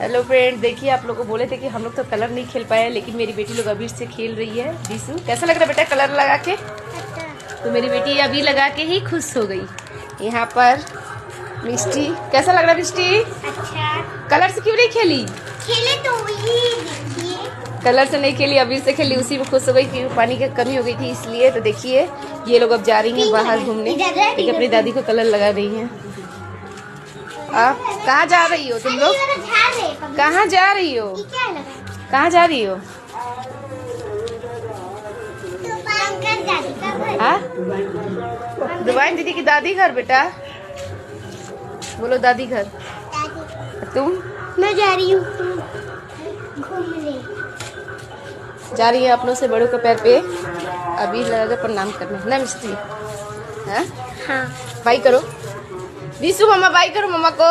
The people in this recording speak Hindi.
हेलो फ्रेंड, देखिए आप लोग को बोले थे कि हम लोग तो कलर नहीं खेल पाए, लेकिन मेरी बेटी लोग अबीर से खेल रही है। दिसू कैसा लग रहा है बेटा कलर लगा के? तो मेरी बेटी अभी लगा के ही खुश हो गई। यहाँ पर मिष्टी, कैसा लग रहा है मिष्टी? अच्छा। कलर से क्यों नहीं खेली? खेले तो ये देखिए, कलर से नहीं खेली, अबीर से खेली, उसी में खुश हो गई कि पानी की कमी हो गई थी इसलिए। तो देखिए ये लोग अब जा रही हैं बाहर घूमने, लेकिन अपनी दादी को कलर लगा रही हैं। आप कहाँ जा रही हो तुम लोग? कहाँ जा रही हो? कहाँ जा रही हो? हाँ, दुबाइन दीदी की दादी घर बेटा। बोलो दादी घर। तुम? मैं जा रही हूँ घूमने। जा रही है अपनों से बड़ों के पैर पे अभी लगा प्रणाम करने ना मिस्त्री? हाँ, हाँ। बाई करो दिसू, मम्मा बाई करो मम्मा को।